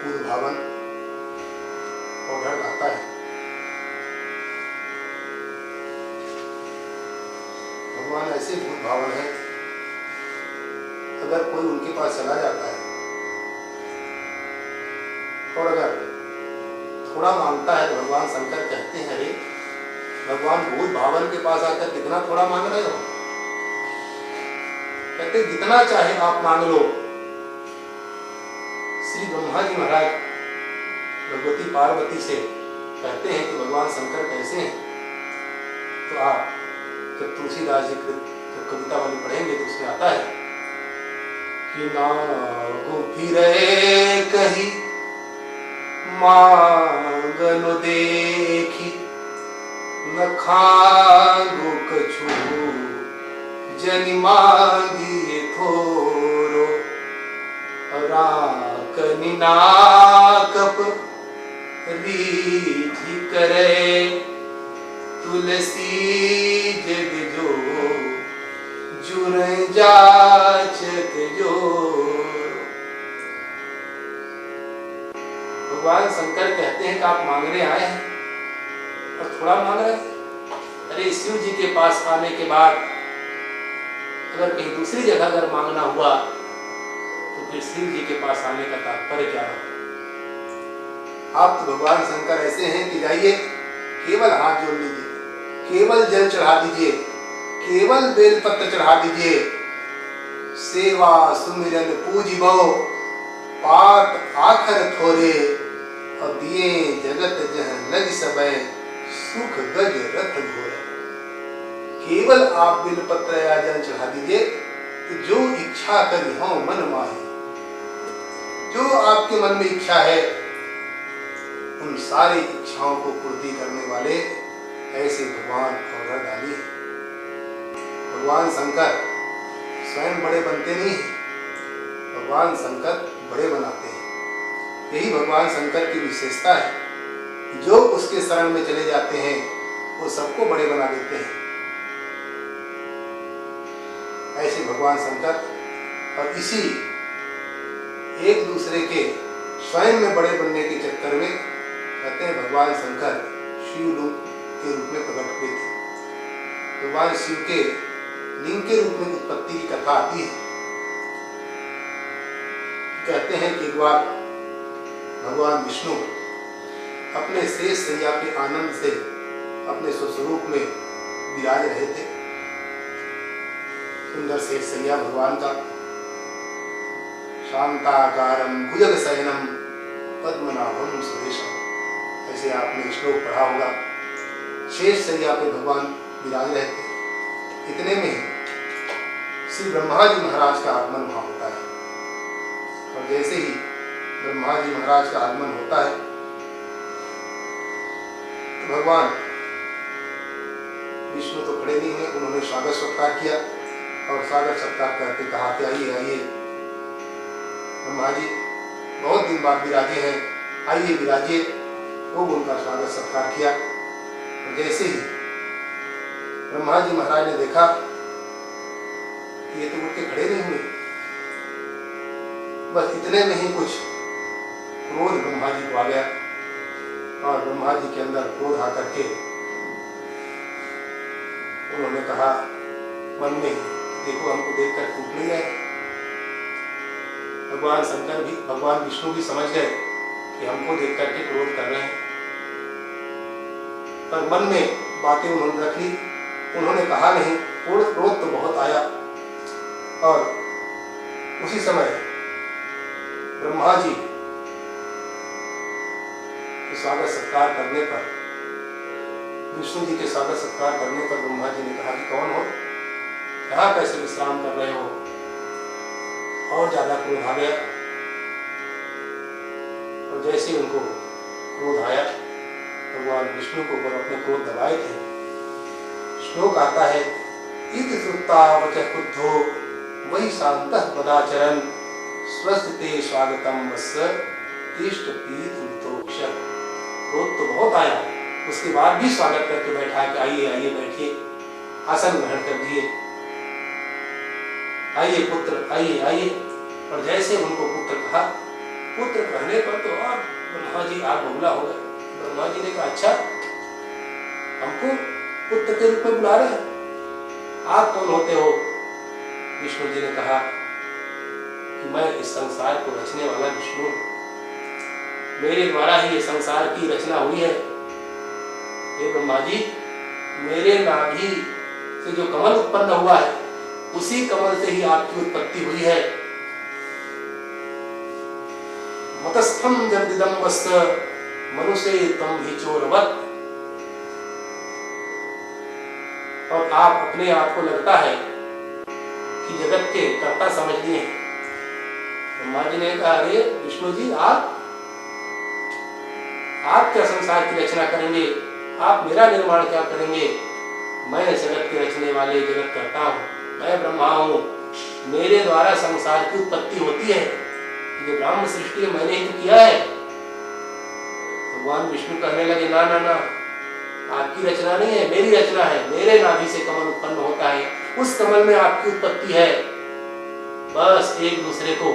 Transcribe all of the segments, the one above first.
भूत भावन और डर आता है। भगवान ऐसे भूत भावन है, अगर कोई उनके पास चला जाता है और अगर थोड़ा मांगता है तो भगवान शंकर कहते हैं, अरे भगवान भूत भावन के पास आकर कितना थोड़ा मांग रहे हो? कहते जितना चाहे आप मांग लो। श्री ब्रह्मा जी महाराज भगवती पार्वती से कहते हैं कि भगवान शंकर कैसे हैं, तो आप जब तुलसीदास जी कविता वाली पढ़ेंगे तो उसमें आता है कि नागो फिरे कही मांगनो देखी, न खांगो कछु जनि मांगिए थोरो, राकनि नाकप रीझि करे, तुलसी जग जो जुर जाचक जो। भगवान शंकर कहते हैं कि आप मांगने आए हैं और थोड़ा मांग रहे हैं। अरे शिव जी के पास आने के बाद अगर कहीं दूसरी जगह अगर मांगना हुआ तो फिर शिव जी के पास आने का तात्पर्य क्या रहा? आप तो भगवान शंकर ऐसे हैं कि जाइए केवल हाथ जोड़ लीजिए, केवल जल चढ़ा दीजिए, केवल बेलपत्र चढ़ा दीजिए, सेवा सुमिरन पूजिबो पात आखर थोरे, और दिए जगत जह लग सबय सुख गज रथ घोरे। केवल आप बेलपत्र या जल चढ़ा दीजिए तो जो इच्छा करी हो मन माहे, जो आपके मन में इच्छा है उन सारी इच्छाओं को पूर्ति करने वाले ऐसे भगवान और रडाली है। भगवान शंकर स्वयं बड़े बनते नहीं हैं, भगवान शंकर बड़े बनाते हैं। यही भगवान शंकर की विशेषता है, जो उसके शरण में चले जाते हैं वो सबको बड़े बना देते हैं। ऐसे भगवान शंकर, और इसी एक दूसरे के स्वयं में बड़े बनने के चक्कर में कहते हैं भगवान शंकर शिवलिंग के रूप में प्रकट हुए थे। भगवान शिव के लिंग के रूप में उत्पत्ति की कथा आती है। कहते हैं कि एक बार भगवान विष्णु अपने शेष सैया के आनंद से अपने स्वस्वरूप में विराज रहे थे। सुंदर शेष सैया भगवान का, शांताकारं भुजगशयनं पद्मनाभं सुरेशं, ऐसे आपने श्लोक पढ़ा होगा। शेष सैया पे भगवान विराज रहे थे। इतने में श्री ब्रह्मा जी महाराज का आगमन वहां होता है, और जैसे ही ब्रह्मा जी महाराज का आगमन होता है तो भगवान विष्णु तो खड़े नहीं हुए, उन्होंने स्वागत सत्कार किया और स्वागत सत्कार करके कहा कि आइए आइए ब्रह्मा जी, बहुत दिन बाद विराजे हैं, आइए विराजिए। वो उनका स्वागत सत्कार किया। और जैसे ही ब्रह्मा जी महाराज ने देखा कि ये तो उठ के खड़े नहीं हुए, बस इतने में ही कुछ क्रोध ब्रह्मा जी को आ गया, और ब्रह्मा जी के अंदर क्रोध आकर के उन्होंने कहा मन में, देखो हमको देखकर टूट नहीं रहे। भगवान शंकर भी, भगवान विष्णु भी समझ गए कि हमको देख करके क्रोध कर रहे हैं, पर मन में बातें उन्होंने रख ली, उन्होंने कहा नहीं। क्रोध तो बहुत आया, और उसी समय ब्रह्मा जी के स्वागत सत्कार करने पर, विष्णु जी के स्वागत सत्कार करने पर ब्रह्मा जी ने कहा कि कौन हो, यहाँ कैसे विश्राम कर रहे हो? और ज्यादा क्रोध आ गया, और जैसे उनको क्रोध आया, भगवान विष्णु को ऊपर अपने क्रोध दबाए थे। श्लोक आता है, इति श्रुत्वा वचः क्रुद्धो वही शान्तः पदाचरन्, स्वस्ति स्वागतम वत्स तिष्ठ पीत उतोक्षत। क्रोध तो बहुत आया, उसके बाद भी स्वागत करके बैठा कि आइए आइए बैठिए, आसन ग्रहण कर दिए, आइए पुत्र आइए आइए। और जैसे उनको पुत्र कहा पुत्र कहने पर तो और ब्रह्मा जी आग बबूला हो गए। ब्रह्मा जी ने कहा, अच्छा हमको पुत्र के रूप में बुला रहे हैं, आप कौन होते हो? विष्णु जी ने कहा कि मैं इस संसार को रचने वाला विष्णु हूं, मेरे द्वारा ही ये संसार की रचना हुई है। हे ब्रह्मा जी, मेरे नाभि से जो कमल उत्पन्न हुआ है, उसी कमल से ही आपकी उत्पत्ति हुई है। मतस्थम जगदिदं वस्त मनुष्य त्वं हि चोरवत्। और आप अपने आप को लगता है कि जगत के कर्ता समझ लिए हैं। ब्रह्मा जी ने कहा, अरे विष्णु जी, आप क्या संसार की रचना करेंगे? आप मेरा निर्माण क्या करेंगे? मैं जगत के रचने वाले जगत करता हूँ, मैं ब्रह्मा हूँ, मेरे द्वारा संसार की उत्पत्ति होती है। जो ब्रह्म सृष्टि मैंने ही तो किया है। भगवान विष्णु कहने लगे, ना ना ना, आपकी रचना नहीं है, मेरी रचना है। मेरे नाभि से कमल उत्पन्न होता है, उस कमल में आपकी उत्पत्ति है। बस एक दूसरे को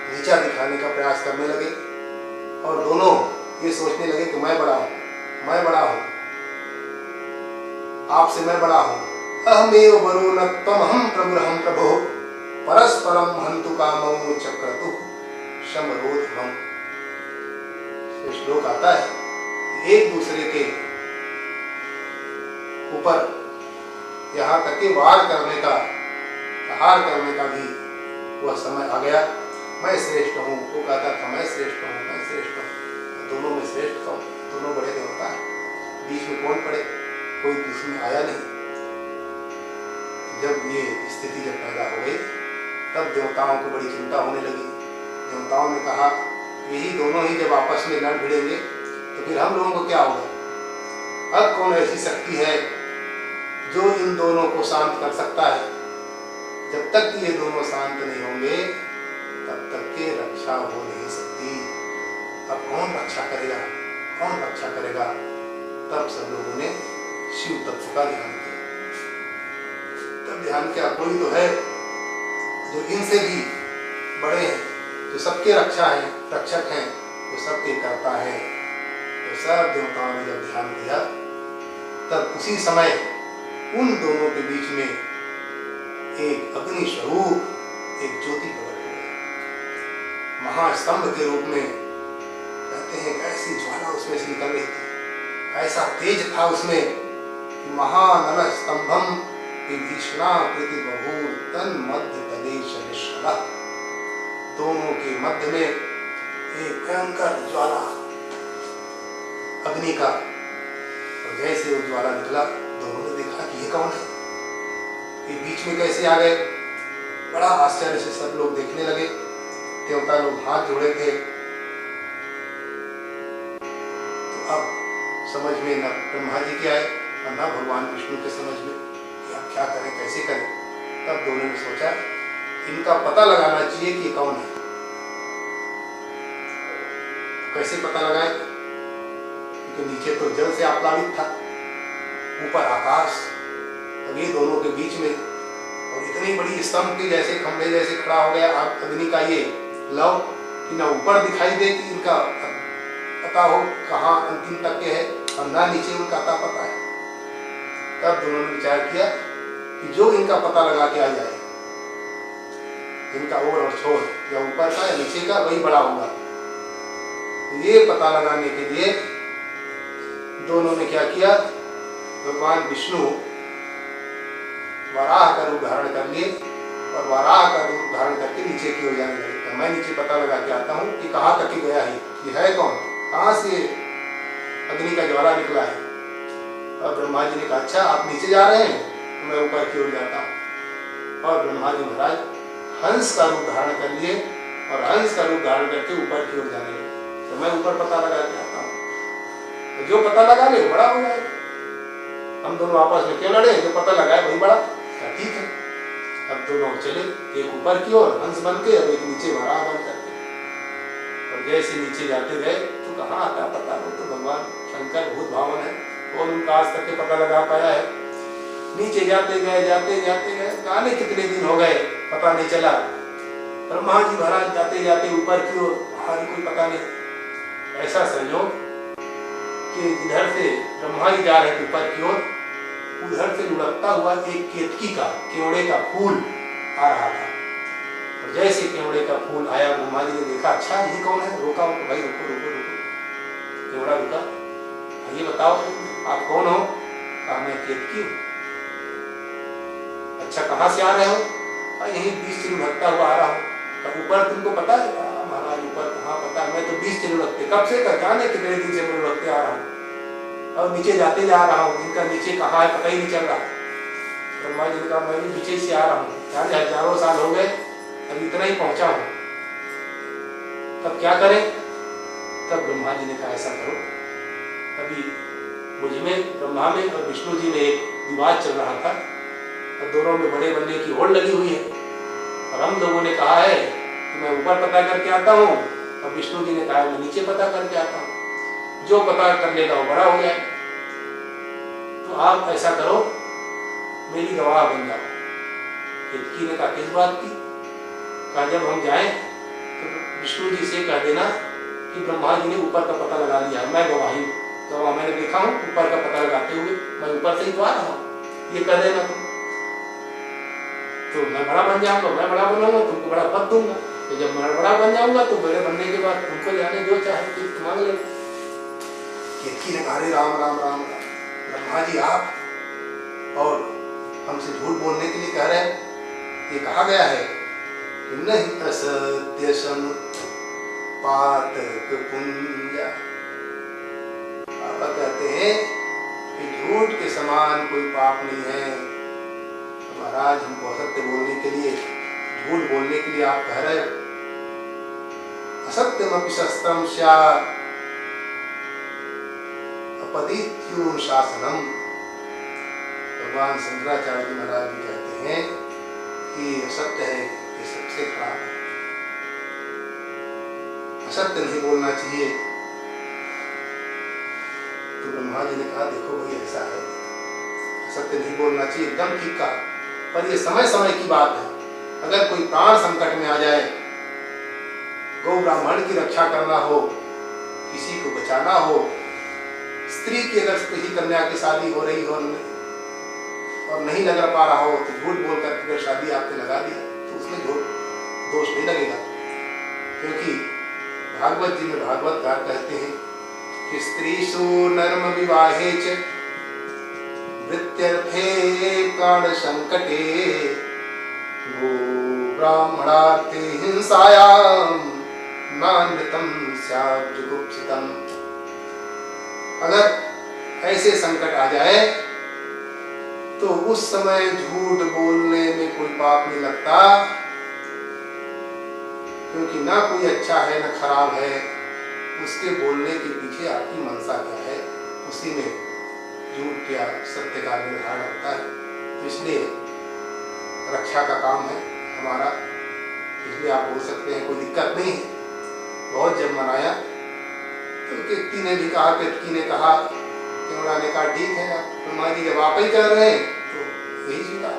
नीचा दिखाने का प्रयास करने लगे और दोनों ये सोचने लगे कि मैं बड़ा हूं, मैं बड़ा हूं, आपसे मैं बड़ा हूं। अहमेव वरुण त्वमहं प्रभुरहं प्रभो परस्परम हन्तु कामौ चक्रतु समरोधमम्। श्लोक आता है कि एक दूसरे के ऊपर यहाँ तक के वार करने का, प्रहार करने का भी वह समय आ गया। मैं श्रेष्ठ हूँ, वो कहता था मैं श्रेष्ठ हूँ, मैं श्रेष्ठ हूँ। दोनों में श्रेष्ठ कौन? दोनों बड़े देवता हैं, बीच में कौन पड़े? कोई बीच में आया नहीं। जब ये स्थिति जब पैदा हो गई, तब देवताओं को बड़ी चिंता होने लगी। देवताओं ने कहा, यही दोनों ही जब आपस में लड़ भिड़ेंगे तो फिर हम लोगों को क्या होगा? अब कौन ऐसी शक्ति है जो इन दोनों को शांत कर सकता है? जब तक ये दोनों शांत नहीं होंगे तब तक के रक्षा हो नहीं सकती। अब कौन रक्षा करेगा? कौन रक्षा करेगा? तब सब लोगों ने शिव तत्व का ध्यान किया। तब ध्यान किया, कोई तो है जो इनसे भी बड़े हैं, जो सबके रक्षा है, रक्षक हैं, जो सबके करता है। तो सब देवताओं ने जब ध्यान दिया, तब उसी समय उन दोनों के बीच में एक अग्नि स्वरूप, एक ज्योति प्रकट हो गई, महास्तंभ के रूप में। कहते हैं ऐसी ज्वाला उसमें से निकल रही थी, ऐसा तेज था उसमें। महानल स्तंभम विभीषणा कृति बभूव तन मध्य तले शनिश्चला। दोनों के मध्य में एक भयंकर ज्वाला अग्नि का, और जैसे वो ज्वाला निकला, दोनों ने देखा कि ये कौन है, ये बीच में कैसे आ गए? बड़ा आश्चर्य से सब लोग देखने लगे। देवता लोग हाथ जोड़े थे। तो अब समझ में न ब्रह्मा जी के आए और न भगवान विष्णु के समझ में कि अब क्या करें, कैसे करें। तब दोनों ने सोचा इनका पता लगाना चाहिए कि ये कौन है। कैसे पता लगाए? क्योंकि नीचे तो जल से आप्लावित था, ऊपर आकाश, अब ये दोनों के बीच में, और इतनी बड़ी स्तंभ की जैसे खंभे जैसे खड़ा हो गया अग्नि का ये लव, कि ना ऊपर दिखाई दे कि इनका पता हो कहाँ अंतिम तक के है, और ना नीचे उनका पता है। तब दोनों ने विचार किया कि जो इनका पता लगा के आ जाए, इनका ओर और छोर, या ऊपर का या नीचे का, वही बड़ा होगा। तो ये पता लगाने के लिए दोनों ने क्या किया, भगवान विष्णु वराह का रूप धारण कर लिए और वराह का रूप धारण करके नीचे की ओर जाने लगे। तो मैं नीचे पता लगा के आता हूँ कि कहाँ तक ही गया है, ये है कौन, कहाँ से अग्नि का ज्वाला निकला है। और ब्रह्मा जी ने कहा, अच्छा आप नीचे जा रहे हैं, तो मैं ऊपर की ओर जाता हूँ। और ब्रह्मा जी महाराज हंस का रूप धारण कर लिए और हंस का रूप धारण करके ऊपर की ओर जाने लगे। तो मैं ऊपर पता लगा के आता हूँ। तो जो पता लगा ले बड़ा हो जाएगा। हम दोनों आपस में क्यों लड़े, जो पता लगाए वही बड़ा। ठीक है, अब दोनों चले, एक ऊपर की ओर हंस बन के, अब एक नीचे वराह बन करके। और जैसे नीचे जाते गए तो कहाँ आता पता नहीं, तो भगवान शंकर भूत भावन है, और उनका आज तक के पता लगा पाया है। नीचे जाते गए, जाते जाते गए, जाने कितने दिन हो गए पता नहीं चला। ब्रह्मा जी महाराज जाते जाते ऊपर की ओर, वहां कोई पता नहीं, ऐसा संयोग कि इधर से ब्रह्मा जी जा रहे थे ऊपर की ओर, उधर से लुढ़कता हुआ एक केतकी का, केवड़े का फूल आ रहा था। और जैसे केवड़े का फूल आया, ब्रह्मा जी ने देखा, अच्छा ये कौन है? रोका उनको, भाई रुको रुको रुको। केवड़ा रुका, ये बताओ आप कौन हो? कहा मैं केतकी हूँ। अच्छा कहाँ से आ रहे हो? यहीं बीच से लुढ़कता हुआ आ रहा हूँ। ऊपर तुमको पता है? महाराज ऊपर कहाँ पता, मैं तो बीच से लुढ़कते, कब से का जाने कितने दिन से मैं लुढ़कते आ रहा हूँ, और नीचे जाते जा रहा हूँ, इनका नीचे कहाँ है पता ही नहीं चल रहा। ब्रह्मा जी ने कहा मैं भी नीचे से आ रहा हूँ, जाने हजारों साल हो गए, अभी इतना ही पहुंचा हूँ, तब क्या करें? तब ब्रह्मा जी ने कहा ऐसा करो, अभी मुझ में, ब्रह्मा में और विष्णु जी में एक विवाद चल रहा था, और दोनों में बड़े बनने की होड़ लगी हुई है। और हम लोगों ने कहा है कि मैं ऊपर पता करके आता हूँ, और विष्णु जी ने कहा मैं नीचे पता करके आता हूँ, जो पता कर लेगा वो बड़ा हो जाएगा। तो आप ऐसा करो, मेरी गवाह बन जाओ। केतकी ने कहा किस बात की? कहा जब हम जाएं तो विष्णु जी से कह देना कि ब्रह्मा जी ने ऊपर का पता लगा लिया, मैं गवाही हूँ, तो मैंने देखा हूँ ऊपर का पता लगाते हुए, मैं ऊपर से ही तो आ रहा हूँ, ये कह देना तुम, तो मैं बड़ा बन जाऊंगा, मैं बड़ा बनूंगा, तुमको बड़ा पद दूंगा, तो जब मैं बड़ा बन जाऊंगा तो बड़े बनने के बाद तुमको जाने जो चाहे मांग लेना। केतकी ने कहा राम राम राम, ब्रह्मा जी आप और हमसे झूठ बोलने के लिए कह रहे हैं? ये कहा गया है कि नहीं असत्य सम पातक पुंजा। बाबा कहते हैं कि झूठ के समान कोई पाप नहीं है। महाराज हमको असत्य बोलने के लिए, झूठ बोलने के लिए आप कह रहे हो? असत्यमपि शस्त्रम स्यात् अपदित्युन शासनम। भगवान शंकराचार्य जी महाराज भी कहते हैं कि असत्य है ये सबसे खराब है, असत्य नहीं बोलना चाहिए। तो ब्रह्मा जी ने कहा देखो भाई ऐसा है, असत्य नहीं बोलना चाहिए, एकदम ठीक कहा, पर ये समय समय की बात है। अगर कोई प्राण संकट में आ जाए, गौ ब्राह्मण की रक्षा करना हो, किसी को बचाना हो, स्त्री की अगर किसी कन्या की शादी हो रही हो और नहीं लगा पा रहा हो, तो झूठ बोल कर अगर शादी आपने लगा दी तो उसमें दोष नहीं लगेगा। क्योंकि भागवत जी में भागवतकार कहते हैं कि स्त्रीषु नर्म विवाहे च वृत्यर्थे प्राण संकटे गो ब्राह्मणार्थे हिंसायाम नानृतम स्यात् जुगुप्सितम्। अगर ऐसे संकट आ जाए तो उस समय झूठ बोलने में कोई पाप नहीं लगता, क्योंकि ना कोई अच्छा है ना खराब है, उसके बोलने के पीछे आपकी मनसा क्या है, उसी में झूठ या सत्य का निर्धारण होता है। तो इसलिए रक्षा का काम है हमारा, इसलिए आप बोल सकते हैं, कोई दिक्कत नहीं है। बहुत जब मनाया तो केतकी ने भी कहा, केतकी ने कहा, केवड़ा ने कहा ठीक है, ब्रह्मा जी जब आप ही कर रहे हैं तो यही स्वीकार।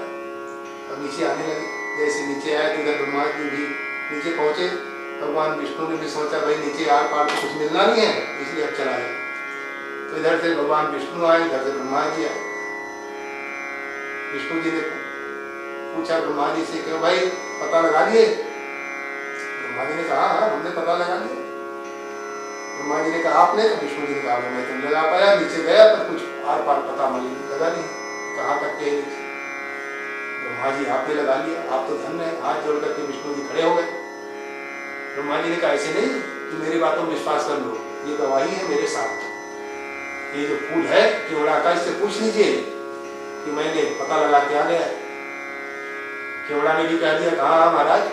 अब नीचे आने लगे, जैसे नीचे आए तो इधर ब्रह्मा जी भी नीचे पहुंचे। भगवान विष्णु ने भी सोचा भाई नीचे आर पार तो कुछ मिलना नहीं है, इसलिए अब चला जाए। तो इधर से भगवान विष्णु आए, इधर से ब्रह्मा जी आए। विष्णु जी ने पूछा ब्रह्मा जी से कि भाई पता लगा लिए? ब्रह्मा जी ने कहा हाँ हमने पता लगा लिया। ब्रह्मा जी ने कहा आपने? विष्णु जी ने कहा मैं तो लगा पाया, नीचे गया पर कुछ आर पार पता लगा नहीं कहाँ तक के। ब्रह्मा जी आपने लगा लिया, आप तो धन्य है। हाथ जोड़ करके विष्णु जी खड़े हो गए। ब्रह्मा जी ने कहा ऐसे नहीं कि मेरी बातों में विश्वास कर लो, ये गवाही है मेरे साथ। ये जो फूल है केवड़ा का, इससे पूछ लीजिए कि मैंने पता लगा के आ गया। केवड़ा ने भी कह दिया कहा महाराज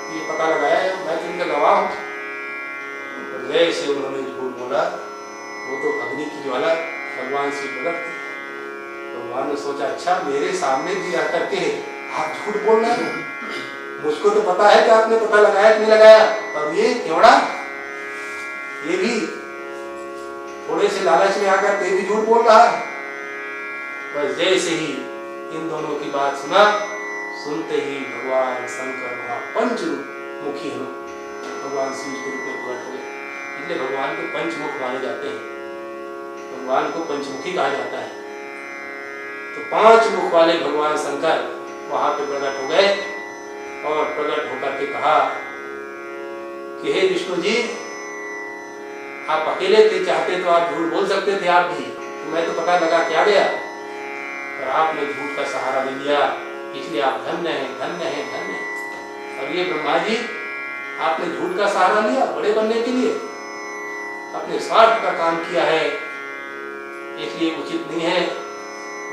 ये पता लगाया है, मैं तो इनका गवाह हूँ। जैसे उन्होंने झूठ बोला, वो तो अग्नि की ज्वाला भगवान से प्रकट थी। भगवान ने सोचा अच्छा मेरे सामने भी आकर के आप झूठ बोल रहे हैं, मुझको तो पता है कि आपने पता लगाया कि नहीं लगाया, पर ये केवड़ा ये भी थोड़े से लालच में आकर के भी झूठ बोल रहा है। पर जैसे ही इन दोनों की बात सुना, सुनते ही भगवान शंकर पंच रूप मुखी हम भगवान शिव के रूप में प्रकट हुए। इसलिए भगवान को पंचमुख माने जाते हैं, भगवान को पंचमुखी कहा जाता है। तो 5 मुख वाले भगवान शंकर वहां पे प्रकट हो गए और प्रकट होकर के कहा कि हे विष्णु जी, आप अकेले थे, चाहते तो आप झूठ बोल सकते थे आप भी, तो मैं तो पता लगा क्या गया, पर आपने झूठ का सहारा ले लिया, इसलिए आप धन्य हैं, धन्य हैं, धन्य हैं। और ये ब्रह्मा जी, आपने झूठ का सहारा लिया बड़े बनने के लिए, अपने स्वार्थ का काम किया है, इसलिए उचित नहीं है।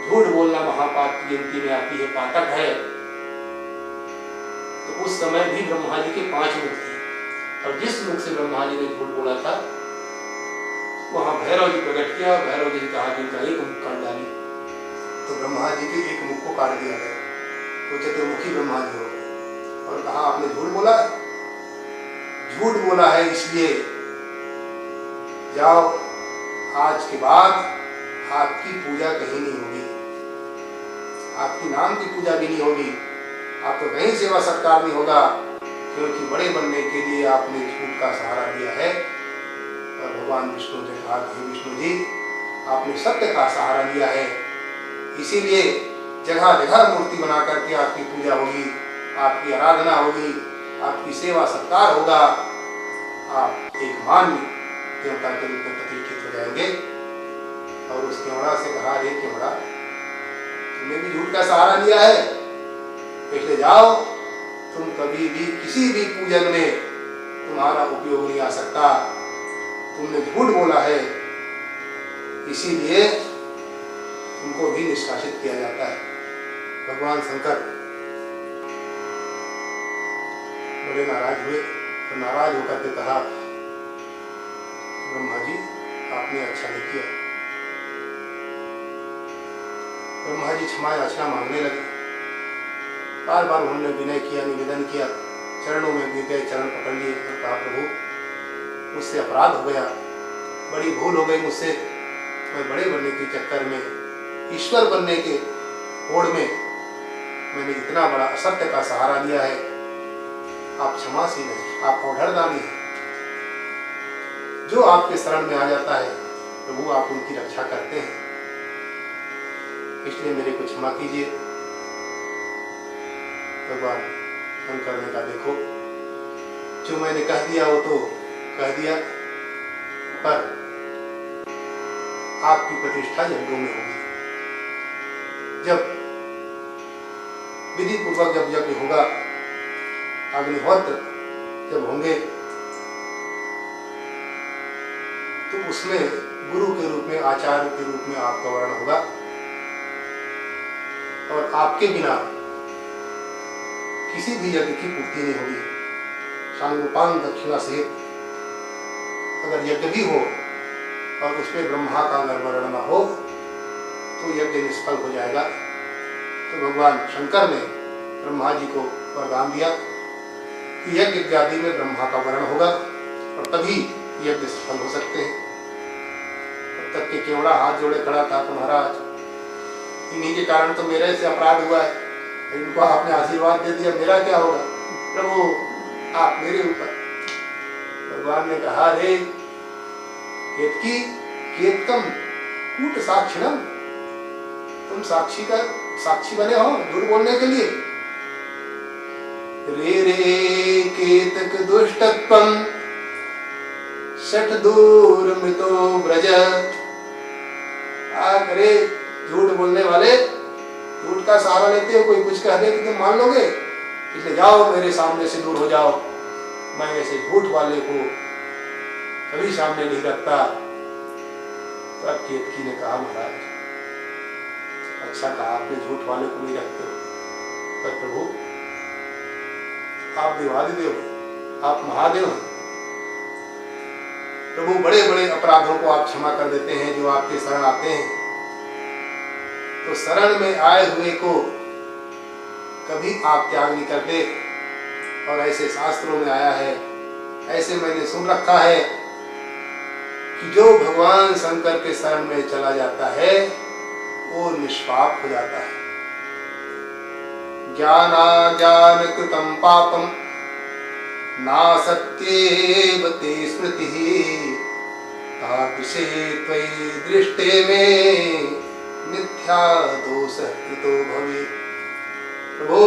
झूठ बोलना महापाप की गिनती में आती है, पातक है। तो उस समय भी ब्रह्मा जी के 5 मुख थे, और जिस मुख से ब्रह्मा जी ने झूठ बोला था वहां भैरव जी प्रकट किया। भैरव जी ने कहा कि इनका एक मुख काट डाली, तो ब्रह्मा जी के एक मुख को काट दिया गया, तो चतुर्मुखी ब्रह्मा जी हो गए। और कहा आपने झूठ बोला, झूठ बोला है, इसलिए जाओ, आज के बाद आपकी पूजा कहीं नहीं होगी, आपकी नाम की पूजा भी नहीं होगी, आपको कहीं सेवा सत्कार नहीं होगा, क्योंकि बड़े बनने के लिए आपने झूठ का सहारा लिया है। और भगवान विष्णु ने कहा कि विष्णु जी, आपने सत्य का सहारा लिया है, इसीलिए जगह जगह मूर्ति बना करके आपकी पूजा होगी, आपकी आराधना होगी, आपकी सेवा सत्कार होगा, आप एक मान्य देवता के रूप में प्रतिष्ठित हो जाएंगे। और उस केवड़ा से कहा, रे केवड़ा, तुमने भी झूठ का सहारा लिया है, इसलिए जाओ, तुम कभी भी किसी भी पूजन में तुम्हारा उपयोग नहीं आ सकता, तुमने झूठ बोला है, इसीलिए तुमको भी निष्कासित किया जाता है। भगवान शंकर बड़े नाराज हुए, तो नाराज होकर के कहा, ब्रह्मा जी, आपने अच्छा नहीं किया। ब्रह्मा जी क्षमा याचना मांगने लगे, बार बार उन्होंने विनय किया, निवेदन किया, चरणों में गिर गए, चरण पकड़ लिए और कहा, प्रभु मुझसे अपराध हो गया, बड़ी भूल हो गई मुझसे, मैं बड़े बनने के चक्कर में, ईश्वर बनने के होड़ में मैंने इतना बड़ा असत्य का सहारा लिया है, आप क्षमाशील हैं, आप औढ़रदानी हैं, जो आपके शरण में आ जाता है प्रभु आप उनकी रक्षा करते हैं, इसलिए मेरे को क्षमा कीजिए। भगवान शंकर ने कहा, देखो, जो मैंने कह दिया वो तो कह दिया, पर आपकी प्रतिष्ठा यज्ञों में होगी। जब विधि पूर्वक जब यज्ञ होगा, अग्निहोत्र जब होंगे, तो उसमें गुरु के रूप में, आचार्य के रूप में आपका वर्ण होगा, और आपके बिना किसी भी यज्ञ की पूर्ति नहीं होगी। सांगोपांग दक्षिणा सहित अगर यज्ञ भी हो और उसमें ब्रह्मा का अगर वर्ण न हो तो यज्ञ निष्फल हो जाएगा। तो भगवान शंकर ने ब्रह्मा जी को वरदान दिया कि यज्ञ इत्यादि में ब्रह्मा का वर्ण होगा और तभी यज्ञ सफल हो सकते हैं। तब तक के केवड़ा हाथ जोड़े खड़ा था, तो महाराज, इन्हीं के कारण तो मेरे से अपराध हुआ है, इनको आपने आशीर्वाद दे दिया, मेरा क्या होगा, प्रभु आप मेरे ऊपर। भगवान ने कहा, रे केतकी, केतकम कूट साक्षिणम, तुम साक्षी बने हो झूठ बोलने के लिए। रे रे केतक दुष्टत्वम शठ दूर मृतो ब्रज। करे झूठ बोलने वाले, झूठ का सहारा लेते हो, कोई कुछ कह दे कि तुम मान लोगे, इसलिए जाओ मेरे सामने से दूर हो जाओ, मैं ऐसे झूठ वाले को कभी सामने नहीं रखता। तब केतकी ने कहा, महाराज अच्छा कहा आपने, झूठ वाले को नहीं रखते हो, पर प्रभु आप देवादिदेव, आप महादेव हैं, प्रभु बड़े बड़े अपराधों को आप क्षमा कर देते हैं जो आपके शरण आते हैं। तो शरण में आए हुए को कभी आप त्याग नहीं करते, और ऐसे शास्त्रों में आया है, ऐसे मैंने सुन रखा है कि जो भगवान शंकर के शरण में चला जाता है वो निष्पाप हो जाता है। ज्ञानाज्ञान कृतं पापम नासत्येव ते स्मृतिः तादृशे त्वयि दृष्टे में मिथ्या दोषः कृतो भवेत्। प्रभु,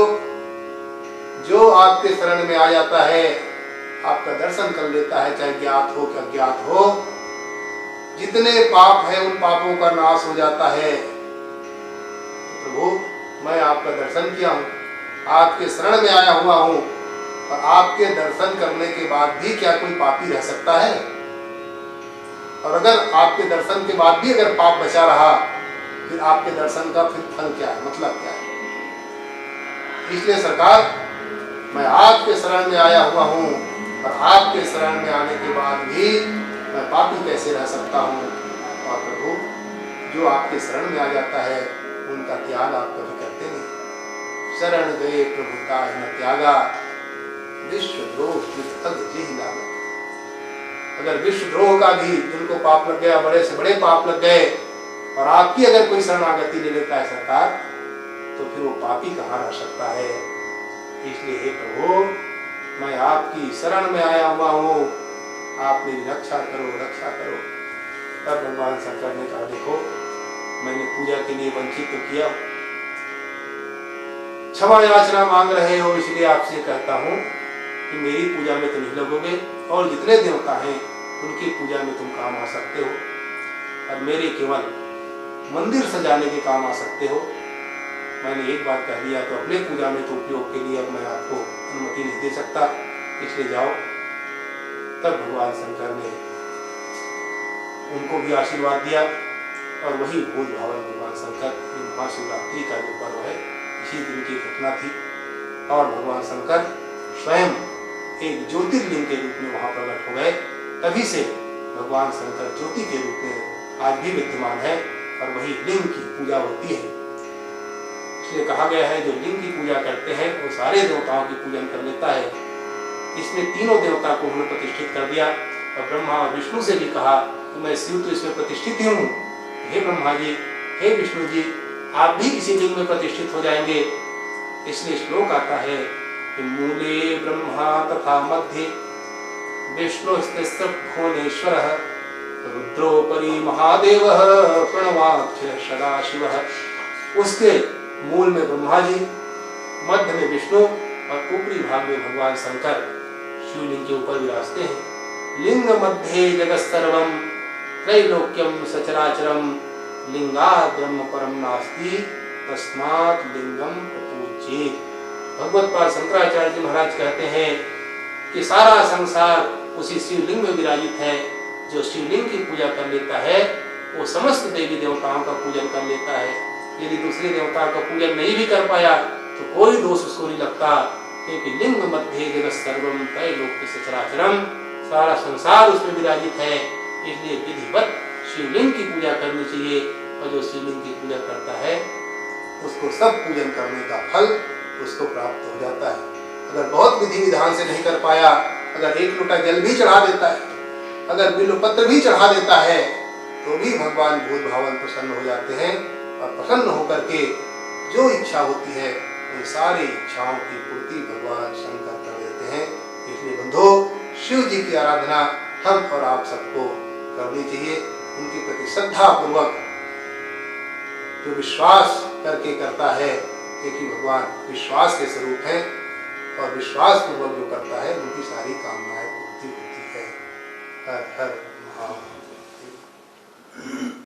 जो आपके शरण में आ जाता है, आपका दर्शन कर लेता है, चाहे ज्ञात हो कि अज्ञात हो, जितने पाप है उन पापों का नाश हो जाता है। तो प्रभु, मैं आपका दर्शन किया हूँ, आपके शरण में आया हुआ हूँ, और आपके दर्शन करने के बाद भी क्या कोई पापी रह सकता है? और अगर आपके दर्शन के बाद भी अगर पाप बचा रहा, फिर आपके दर्शन का फिर फल क्या है, मतलब क्या है? इसलिए सरकार, मैं आपके शरण में आया हुआ हूँ, और आपके शरण में आने के बाद भी मैं पापी कैसे रह सकता हूँ? और प्रभु, जो आपके शरण में आ जाता है उनका त्याग आप कभी करते नहीं। शरण गए प्रभु ताहि न त्यागा, विश्वद्रोह विफल जेहि लागत। अगर विश्वद्रोह का भी जिनको पाप लग गया, बड़े से बड़े पाप लग गए, और आपकी अगर कोई शरणागति ले लेता है सरकार, तो फिर वो पापी कहाँ रह सकता है? इसलिए हे प्रभु, मैं आपकी शरण में आया हुआ हूँ, आप मेरी रक्षा करो, रक्षा करो। तब भगवान शंकर ने कहा, देखो, मैंने पूजा के लिए वंचित तो किया, क्षमा याचना मांग रहे हो, इसलिए आपसे कहता हूँ कि मेरी पूजा में तो नहीं लगोगे, और जितने देवता हैं उनकी पूजा में तुम काम आ सकते हो, और मेरे केवल मंदिर सजाने के काम आ सकते हो। मैंने एक बात कह दिया तो अपने पूजा में तो उपयोग के लिए अब मैं आपको अनुमति नहीं दे सकता, इसलिए जाओ। तब भगवान शंकर ने उनको भी आशीर्वाद दिया, और वही भूत भावन भगवान शंकर, महाशिवरात्रि का जो पर्व है, इसी दिन की घटना थी। और भगवान शंकर स्वयं एक ज्योतिर्लिंग के रूप में वहां प्रकट हो गए। तभी से भगवान शंकर ज्योति के रूप में आज भी विद्यमान है, और वही लिंग की पूजा होती है। इसलिए कहा गया है, जो लिंग की पूजा करते हैं वो सारे देवताओं की पूजन कर लेता है। इसमें तीनों देवता को उन्होंने प्रतिष्ठित कर दिया, और ब्रह्मा और विष्णु से भी कहा कि मैं शिव तो इसमें प्रतिष्ठित ही हूँ, हे ब्रह्मा जी, हे विष्णु जी, आप भी इसी लिंग में प्रतिष्ठित हो जाएंगे। इसलिए श्लोक आता है कि मूले ब्रह्मा तथा मध्य विष्णुस्तिस्र भुवनेश्वरः रुद्रोपरि महादेवः प्रणवाक्षरः सदाशिवः। उसके मूल में ब्रह्मा जी, मध्य में विष्णु, और ऊपरी भाग में भगवान शंकर शिवलिंग के ऊपर विराजते हैं। लिंग मध्य जगत सर्वम त्रैलोक्यम सचराचरम लिंगात् ब्रह्म परम नास्ति तस्मात् लिंगम प्रपूज्येत्। भगवत पाद शंकराचार्य जी महाराज कहते हैं कि सारा संसार उसी शिवलिंग में विराजित है। जो शिवलिंग की पूजा कर लेता है वो समस्त देवी देवताओं का पूजन कर लेता है। यदि दूसरे देवताओं का पूजन नहीं भी कर पाया तो कोई दोष उसको नहीं लगता, क्योंकि लिंग मध्य जगत सर्वम त्रैलोक्य सचराचरम, सारा संसार उसमें विराजित है। इसलिए विधिवत शिवलिंग की पूजा करनी चाहिए, और जो शिवलिंग की पूजा करता है उसको सब पूजन करने का फल उसको प्राप्त हो जाता है। अगर बहुत विधि विधान से नहीं कर पाया, अगर एक लोटा जल भी चढ़ा देता है, अगर बिल्वपत्र भी चढ़ा देता है, तो भी भगवान भूत भावन प्रसन्न हो जाते हैं, और प्रसन्न होकर के जो इच्छा होती है उन सारी इच्छाओं की पूर्ति भगवान शंकर कर देते हैं। इसलिए बंधो, शिव जी की आराधना हम और आप सबको करनी चाहिए। उनके प्रति श्रद्धा पूर्वक जो विश्वास करके करता है, क्योंकि भगवान विश्वास के स्वरूप हैं, और विश्वास पूर्वक जो करता है उनकी सारी कामनाएं पूर्ति होती है। हर हर महादेव।